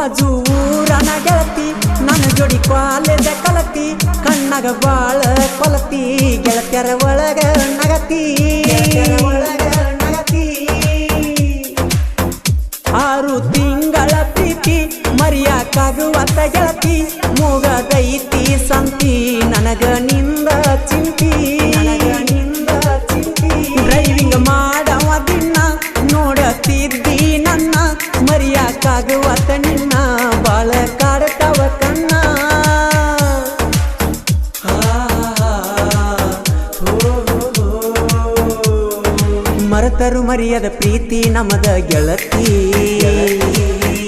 ಬಾಜು ಊರನ ಗೆಳತಿ ನನ್ನ ಜೋಡಿ ಕಾಲೇಜ ಕಲತಿ ಕಣ್ಣಾಗ ಬಾಳ ಕೊಲತಿ ಗೆಳತ್ಯರ ಒಳಗ ನಗತಿ 6 ತಿಂಗಳ ಪ್ರೀತಿ ಮರಿಯಾಕಾಗುವಂತ ಗೆಳತಿ ಮೂಗದೈತಿ ಸಂತಿ ನನಗ ನಿಂದ ಚಿಂತಿ ಡ್ರೈವಿಂಗ್ ಮಾಡವ ದಿನ ನೋಡತಿದ್ದಿ ನನ್ನ ಮರಿಯಾಕಾಗುವಂತ ನಿನ್ನ ಬಾಳ ಕಾಡ್ತಾವ ಕಣ್ಣ ಮರೆತರು ಮರಿಯದ ಪ್ರೀತಿ ನಮದ ಗೆಳತಿ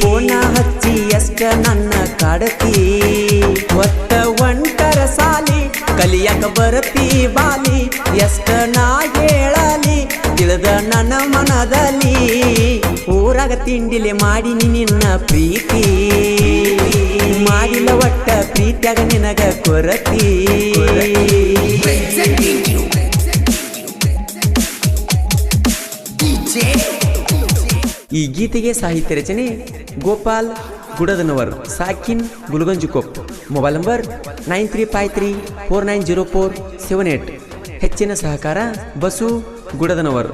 ಫೋನ ಹಚ್ಚಿ ಎಷ್ಟ ನನ್ನ ಕಾಡತಿ ಒತ್ತ ಒಂಟರ ಸಾಲಿ ಕಲಿಯಕ ಬರತಿ ಬಾಲಿ ಎಷ್ಟ ನಾ ಹೇಳಲಿ ತಿಳಿದ ನನ್ನ ಮನದಲ್ಲಿ ಊರಾಗ ತಿಂಡಿಲೆ ಮಾಡಿನಿ ನಿನ್ನ ಪ್ರೀತಿ ಮಾಡಿಲ್ಲ ಒಟ್ಟ ಪ್ರೀತಿಯಾಗ ನಿನಗ ಕೊರತಿ ಈ ಗೀತೆಗೆ ಸಾಹಿತ್ಯ ರಚನೆ ಗೋಪಾಲ್ ಗುಡದನವರ್ ಸಾಕಿನ್ ಗುಲ್ಗಂಜುಕೊಪ್ ಮೊಬೈಲ್ ನಂಬರ್ 9353490478 ಹೆಚ್ಚಿನ ಸಹಕಾರ ಬಸು ಗುಡದನವರ್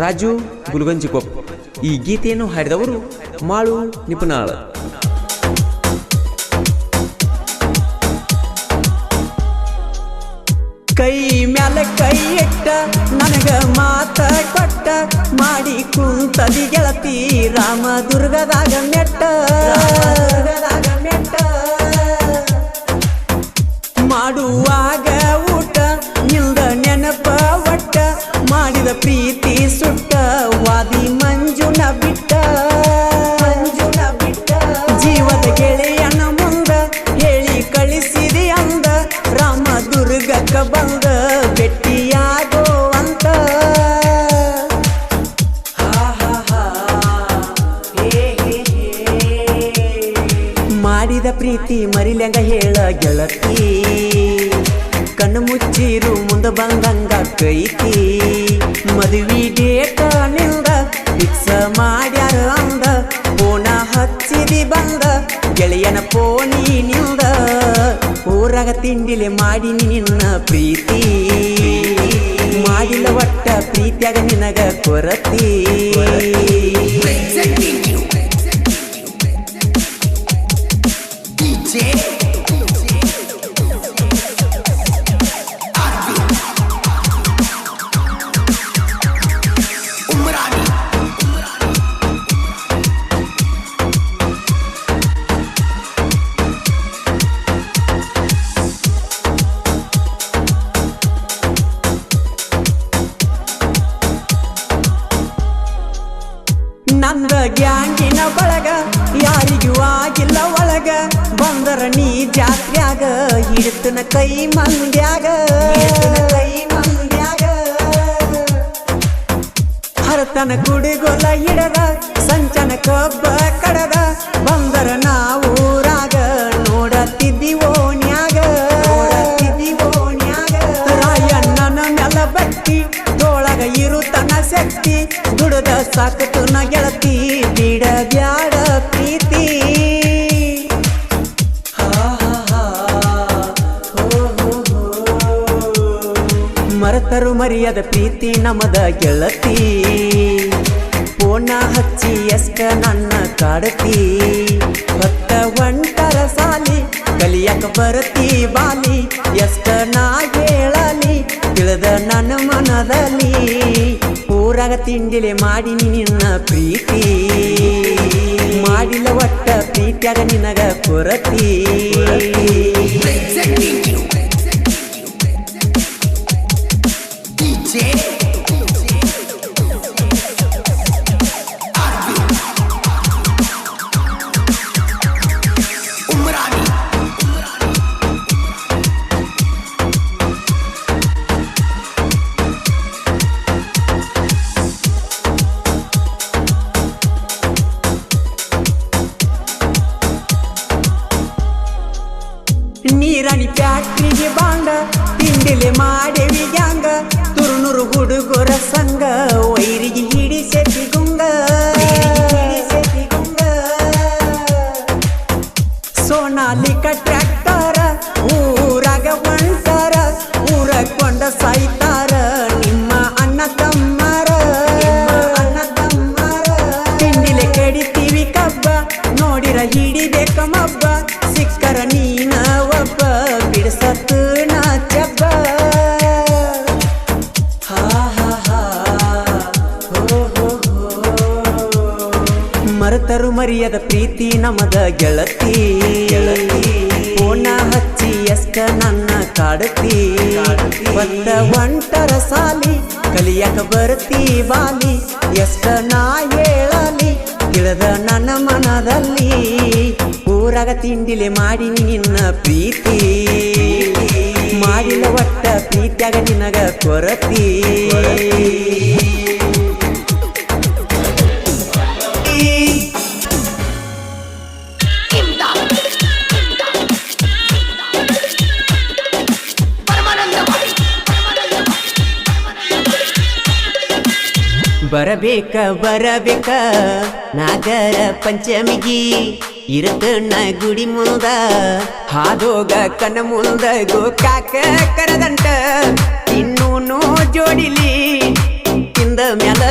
ರಾಜು ಗುಲ್ಗಂಜುಕೊಪ್ ಈ ಗೀತೆಯನ್ನು ಹಾಡಿದವರು ಮಾಳು ನಿಪುಣಾಳ್ ಕೈ ಮ್ಯಾಲ ಕೈ ಇಟ್ಟ ನನಗ ಮಾತ ಕೊಟ್ಟ ಮಾಡಿ ಕುಂತದಿ ಗೆಳತಿ ರಾಮದುರ್ಗದಾಗ ಮೆಟ್ಟ ಮಾಡುವಾಗ ಊಟ ನಿಲ್ದ ನೆನಪ ಒಟ್ಟ ಮಾಡಿದ ಪ್ರೀತಿ ಸುಟ್ಟ ವಾದಿ ಮಂಜುನ ಬಿಟ್ಟ ಜೀವದ ಗೆಳೆಯನ ಮುಂದ ಹೇಳಿ ಕಳಿಸಿದೆ ಅಂದ ರಾಮದುರ್ಗಕ್ಕ ಬಂದ ಭೆಟ್ಟಿಯಾಗೋ ಅಂತ ಮಾಡಿದ ಪ್ರೀತಿ ಮರಿಲ್ಯಂಗ ಹೇಳ ಗೆಳತಿ ಕಣ್ಣು ಮುಚ್ಚಿರು ಮುಂದ ಬಂದಂಗ ಕೈತಿ ಮದುವೆ ಡೇಟ ನಿಂದ ಫಿಕ್ಸ್ ಮಾಡ್ಯಾರ ಅಂದ ಫೋನ ಹಚ್ಚಿದಿ ಬಂದ ಗೆಳೆಯನ ಫೋನಿ ನಿಂದ ಊರಾಗ ತಿಂಡಿಲೆ ಮಾಡಿನಿ ನಿನ್ನ ಪ್ರೀತಿ ಮಾಡಿಲ್ಲ ಒಟ್ಟ ಪ್ರೀತಿಯಾಗ ನಿನಗ ಕೊರತಿ ನಂದ ಗ್ಯಾಂಗಿನ ಬಳಗ ಯಾರಿಗೂ ಆಗಿಲ್ಲ ಒಳಗ ಬಂದರ ನೀ ಜಾತ್ರ್ಯಾಗ ಹಿಡಿತನ ಕೈ ಮಂದ್ಯಾಗ ಹರತನ ಕುಡಿಗೊಲ್ಲ ಹಿಡದ ಸಂಚನ ಕಬ್ಬ ಕಡದ ಬಂದರ ನಾವು ಊರಾಗ ನೋಡತಿದ್ದಿ ಓಣ್ಯಾಗ ರಾಯಣ್ಣನ ಮೆಲ ಬಟ್ಟಿ ತೋಳಗ ಇರುತನ ಶಕ್ತಿ ದುಡದ ಸಾಕತು ನ ಗೆಳತಿ ಬಿಡ ಬ್ಯಾಡ ಪ್ರೀತಿ ಮರೆತರು ಮರಿಯದ ಪ್ರೀತಿ ನಮದ ಗೆಳತಿ ಫೋನ ಹಚ್ಚಿ ಎಷ್ಟ ನನ್ನ ಕಾಡತಿ ಹೊತ್ತ ಒಂಟರ ಸಾಲಿ ಕಲಿಯಕ ಬರತಿ ಬಾಲಿ ಎಷ್ಟ ನಾ ಹೇಳಲಿ ತಿಳಿದ ನನ್ನ ಮನದಲ್ಲಿ ಊರಾಗ ತಿಂಡಿಲೆ ಮಾಡಿನಿ ನಿನ್ನ ಪ್ರೀತಿ ಮಾಡಿಲ್ಲ ಒಟ್ಟ ಪ್ರೀತಿಯಾಗ ನಿನಗ ಕೊರತಿ ನೀರಾಣಿ ಫ್ಯಾಕ್ಟ್ರಿಗೆ ಬಾಂಡ ತಿಂಡಿಲೆ ಮಾಡೇವಿ ಗ್ಯಾಂಗ ತುರುನೂರು ಹುಡುಗರ ಸಂಗ ವೈರಿಗೆ ಹಿಡಿಸೆತಿ ಗುಂಗ ಸಿಗದ ಪ್ರೀತಿ ನಮದ ಗೆಳತಿ ಪೋಣ ಹಚ್ಚಿ ಎಷ್ಟ ನನ್ನ ಕಾಡತಿ ಒಂದ ಒಂಟರ ಸಾಲಿ ಕಲಿಯಕ ಬರ್ತಿ ಬಾಲಿ ಎಷ್ಟ ನಾ ಹೇಳಲಿ ತಿಳಿದ ನನ್ನ ಮನದಲ್ಲಿ ಊರಾಗ ತಿಂಡಿಲೆ ಮಾಡಿ ನಿನ್ನ ಪ್ರೀತಿ ಮಾಡಿಲ್ಲ ಒಟ್ಟ ಪ್ರೀತಿಯಾಗ ನಿನಗ ಕೊರತಿ ಬರಬೇಕ ಬರಬೇಕ ನಾಗರ ಪಂಚಮಿಗಿ ಇರತಣ್ಣ ಗುಡಿ ಮುಂದ ಹಾದೋಗ ಕಣ್ಣ ಮುಂದ ಗೋಕಾಕ ಕರದಂಟ ಇನ್ನೂನು ಜೋಡಿಲಿ ತಿಂದ ಮ್ಯಾಲ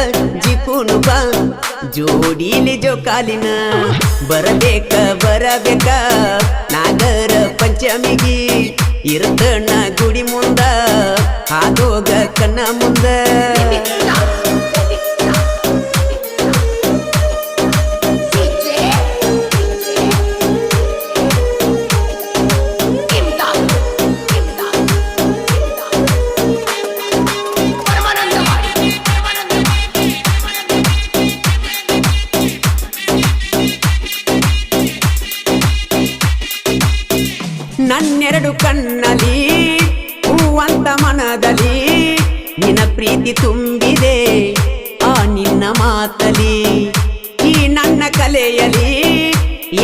ಜಿಕೂನು ಬಾ ಜೋಡಿಲಿ ಜೋಕಾಲಿನ ಬರಬೇಕ ಬರಬೇಕ ನಾಗರ ಪಂಚಮಿಗಿ ಇರತಣ್ಣ ಗುಡಿ ಮುಂದ ಹಾದೋಗ ಕಣ್ಣ ಮುಂದ ನನ್ನೆರಡು ಕಣ್ಣಲ್ಲಿ ಹೂವಂತ ಮನದಲ್ಲಿ ನಿನ್ನ ಪ್ರೀತಿ ತುಂಬಿದೆ ಆ ನಿನ್ನ ಮಾತಲಿ ಈ ನನ್ನ ಕಲೆಯಲಿ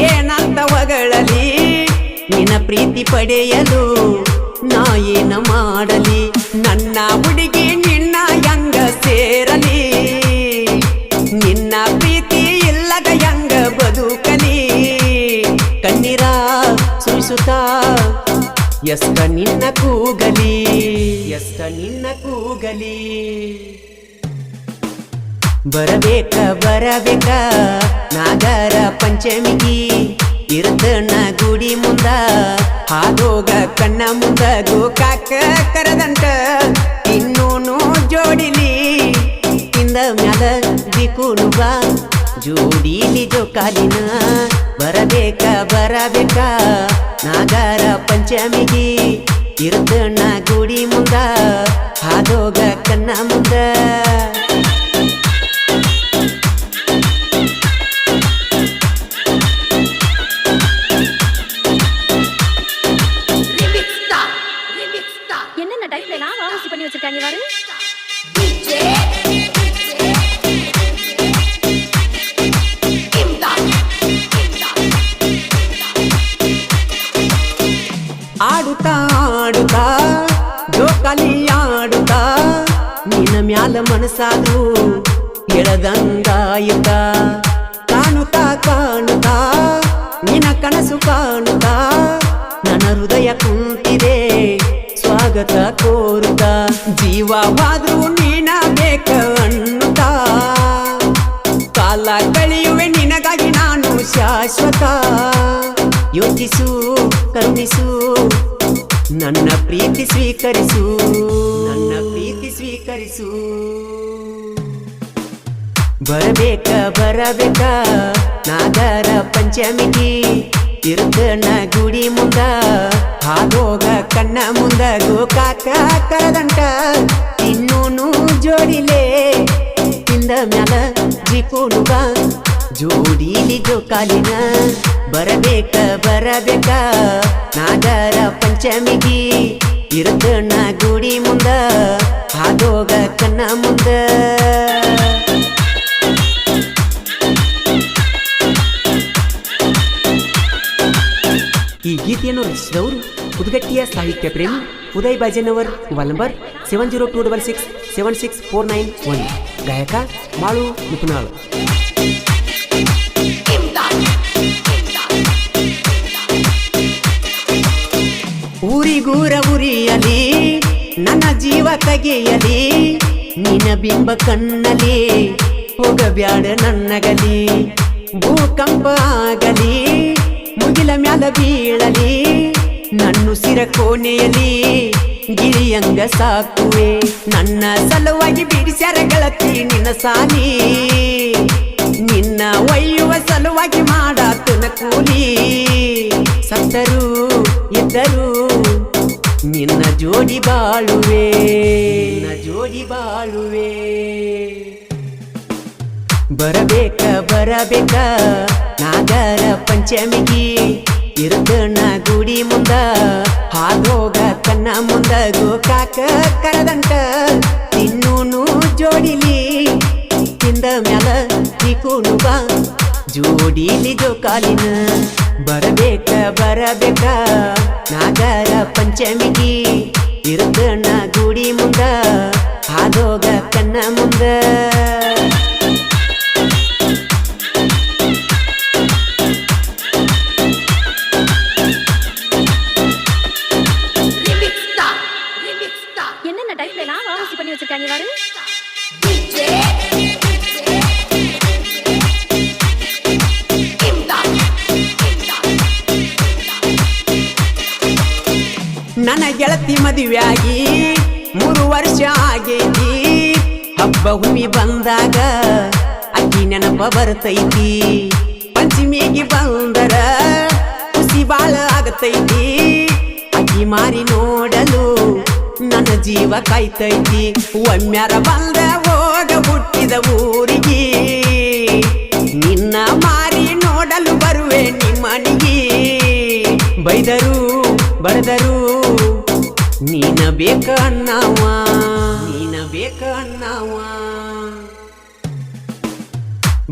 ಏನಂತ ಹೊಗಳಲಿ ನಿನ್ನ ಪ್ರೀತಿ ಪಡೆಯಲು ನಾ ಏನ ಮಾಡಲಿ ನನ್ನ ಹುಡುಗಿ ನಿನ್ನ ಯಂಗ ಸೇರಲಿ ನಿನ್ನ ಪ್ರೀತಿ ಇಲ್ಲದ ಯಂಗ ಬದುಕಲಿ ಕಣ್ಣೀರ ಸುರಿಸುತ್ತಾ ಎಷ್ಟ ನಿನ್ನ ಕೂಗಲಿ ಎಷ್ಟ ನಿನ್ನ ಕೂಗಲಿ ಬರಬೇಕ ಬರಬೇಕ ನಾಗರ ಪಂಚಮಿಗಿ ಇರತಣ್ಣ ಗುಡಿ ಮುಂದ ಹಾದೋಗ ಕಣ್ಣ ಮುಂದ ಗೋಕಾಕ ಕರದಂಟ ಇನ್ನೂನು ಜೋಡಿಲಿ ತಿಂದ ಮ್ಯಾಲ ದಿಕೂನು ಬಾ ಜೋಡಿಲಿ ಜೋಕಾಲಿನ ಬರಬೇಕ ಬರಬೇಕ ನಾಗರ ಪಂಚಮಿಗಿ ಇರತಣ್ಣ ಗುಡಿ ಮುಂದ ಹಾದೋಗ ಕಣ್ಣ ಮುಂದ என்னென்ன டைப்ல எல்லாம் வாசி பண்ணி வச்சிருக்காங்க பாரு ಆಡುತ್ತಾ ಆಡುತ್ತಾ ಜೋಕಾಲಿ ಆಡುತ್ತಾ ನಿನ್ನ ಮ್ಯಾಲ ಮನಸ್ಸಾದ್ರು ಹೇಳದಂಗಾಯುತ್ತ ಕಾಣುತ್ತಾ ಕಾಣುತ್ತಾ ನಿನ್ನ ಕನಸು ಕಾಣುತ್ತಾ ನನ್ನ ಹೃದಯ ಕುಂತಿದೆ ಸ್ವಾಗತ ಕೋರುತ್ತ ಜೀವವಾದ್ರೂ ನೀನ ಬೇಕ ಅನ್ನುತ್ತಾ ಕಾಲ ಕಳೆಯುವೆ ನಿನಗಾಗಿ ನಾನು ಶಾಶ್ವತ ಯೋಚಿಸು ಕರುಣಿಸು ನನ್ನ ಪ್ರೀತಿ ಸ್ವೀಕರಿಸು ನನ್ನ ಪ್ರೀತಿ ಸ್ವೀಕರಿಸು ಬರಬೇಕ ಬರಬೇಕ ನಾಗರ ಪಂಚಮಿಗಿ ಇರತಣ್ಣ ಗುಡಿ ಮುಂದ ಹಾದೋಗ ಕಣ್ಣ ಮುಂದ ಗೋಕಾಕ ಕರದಂಟ ಇನ್ನೂನು ಜೋಡಿಲೆ ತಿಂದ ಮ್ಯಾಲ ಜಿಕೂನು ಬಾ ಜೋಡಿಲಿ ಜೋಕಾಲಿನ ಬರಬೇಕ ಬರಬೇಕ ನಾಗರ ಪಂಚಮಿಗಿ ಇರತಣ್ಣ ಗುಡಿ ಮುಂದ ಹಾದೋಗ ಕಣ್ಣ ಮುಂದ ಈ ಗೀತೆಯನ್ನು ರಚಿಸಿದವರು ಉದ್ಗಟ್ಟಿಯ ಸಾಹಿತ್ಯ ಪ್ರೇಮಿ ಉದಯ್ ಬಾಜೆನವರ್ ಮೊಬೈಲ್ ನಂಬರ್ 7026676491 ಗಾಯಕ ಮಾಳು ಮುಕುನಾಳ್ ಊರಿಗೂರ ಉರಿಯಲಿ ನನ್ನ ಜೀವ ತೆಗೆಯಲಿ ನಿನ್ನ ಬಿಂಬ ಕಣ್ಣಲಿ ಹೋಗಬ್ಯಾಡ ನನ್ನಗಲಿ ಭೂಕಂಪ ಆಗಲಿ ಮುಗಿಲ ಮ್ಯಾಲ ಬೀಳಲಿ ನನ್ನುಸಿರ ಕೋಣೆಯಲಿ ಗಿರಿಯಂಗ ಸಾಕುವೆ ನನ್ನ ಸಲುವಾಗಿ ಬಿಡಿಸ್ಯಾರ ಗೆಳತಿ ನಿನ್ನ ಸಾಲಿ ನಿನ್ನ ನಿನ್ನ ಒಯ್ಯುವ ಸಲುವಾಗಿ ಮಾಡಾತನ ಕೂಲಿ ಸತ್ತರು ಇದ್ದರು ನಿನ್ನ ಜೋಡಿ ಬಾಳುವೆ ಜೋಡಿ ಬಾಳುವೆ ಬರಬೇಕ ಬರಬೇಕ ನಾಗರ ಪಂಚಮಿಗಿ ಇರುತ್ತನ ಗುಡಿ ಮುಂದ ಹಾಗೋಗ ಕಣ್ಣ ಮುಂದ ಗೋಕಾಕ ಕರದಂಟ ತಿನ್ನೂನು ಜೋಡಿಲಿ ತಿಂದ ಮ್ಯಾಲ ತಿಕೂನು ಬಾ ಜೋಡಿಲಿ ಜೋಕಾಲಿನ ಬರಬೇಕ ಬರಬೇಕ ನಾಗರ ಪಂಚಮಿಗಿ ಇರುತ್ತನ ಗುಡಿ ಮುಂದ ಹಾಗೋಗ ಕಣ್ಣ ಮುಂದ என்னென்ன டைப்ல எல்லாம் வாசி பண்ணி வச்சிருக்காங்க பாரு ನನ್ನ ಗೆಳತಿ ಮದುವೆಯಾಗಿ 3 ವರ್ಷ ಆಗೈತಿ ಹಬ್ಬ ಹುಮ್ಮಿ ಬಂದಾಗ ಅಕ್ಕಿ ನೆನಪ ಬರ್ತೈತಿ ಪಂಚಮಿಗೆ ಬಂದರ ಖುಷಿ ಬಾಳ ಆಗತೈತಿ ಅಕ್ಕಿ ಮಾರಿ ನೋಡಲು ನನ್ನ ಜೀವ ಕಾಯ್ತೈತಿ ಒಮ್ಮ್ಯಾರ ಬಂದ ಹೋಗ ಹುಟ್ಟಿದ ಊರಿಗೆ ನಿನ್ನ ಮಾರಿ ನೋಡಲು ಬರುವೆ ನಿಮ್ಮನಿಗೆ ಬೈದರು ಬಡದರು ನೀನ ಬೇಕ ಅಣ್ಣವ ನೀನ ಬೇಕ ಅಣ್ಣವ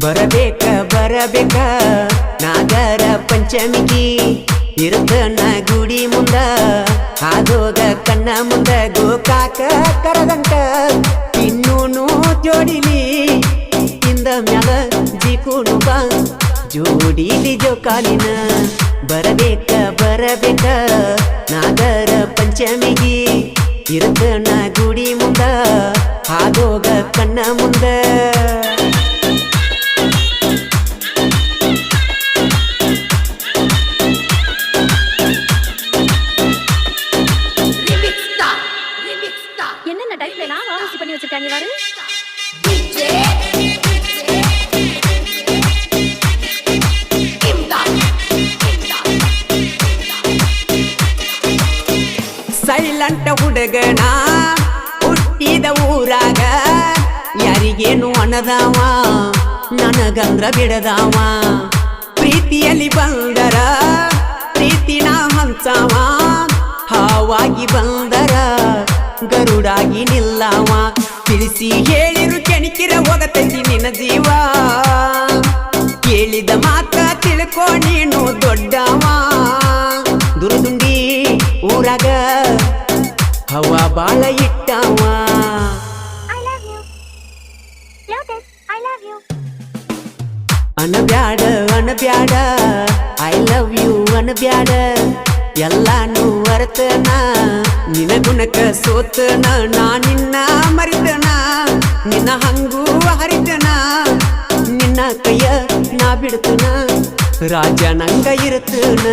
ಬರಬೇಕ ಬರಬೇಕ ನಾಗರ ಪಂಚಮಿಗಿ ಇರುತ್ತನ ಗುಡಿ ಮುಂದ ಹಾಗೋಗ ಕಣ್ಣ ಮುಂದ ಗೋಕಾಕ ಕರದಂಟ ಇನ್ನೂನು ಜೋಡಿಲಿ ತಿಂದ ಮ್ಯಾಲ ಜಿಕೂನು ಬಾ ಜೋಡಿಲಿ ಜೋಕಾಲಿನ ಬರಬೇಕ ಬರಬೇಕ ನಾಗರ ಪಂಚಮಿಗಿ ಇರುತ್ತನ ಗುಡಿ ಮುಂದ ಹಾಗೋಗ ಕಣ್ಣ ಮುಂದ என்னென்ன டைப்ல எல்லாம் வாசி பண்ணி வச்சிருக்காங்க பாரு ಸೈಲೆಂಟ್ ಹುಡುಗನ ಹುಟ್ಟಿದ ಊರಾಗ ಯಾರಿಗೇನು ಅನ್ನದಾವ ನನಗಂದ್ರ ಬಿಡದಾವ ಪ್ರೀತಿಯಲ್ಲಿ ಬಂದರ ಪ್ರೀತಿನ ಹಂಚಾವ ಹಾವಾಗಿ ಬಂದರ ಗರುಡಾಗಿ ನಿಲ್ಲವ ತಿಳಿಸಿ ಹೇಳಿರು ಕೆಣಕಿರ ಹೋಗತೈತಿ ನಿನ್ನ ಜೀವ ಕೇಳಿದ ಮಾತ ತಿಳ್ಕೊ ನೀನು ದೊಡ್ಡವ ದುರ್ದುಂಡಿ ಊರಾಗ ಹವಾ ಬಾಳ ಇಟ್ಟವ ಅನಬ್ಯಾಡ ಅನಬ್ಯಾಡ ಐ ಲವ್ ಯು ಅನಬ್ಯಾಡ ಎಲ್ಲಾನು ಅರ್ತನ ನಿನ ಗುಣಕ ಸೋತನ ನಾ ನಿನ್ನ ಮರಿತನ ನಿನ್ನ ಹಂಗೂ ಹರಿತನ ನಿನ್ನ ಕೈಯ ನಾ ಬಿಡ್ತನ ರಾಜ ನಂಗ ಇರ್ತನ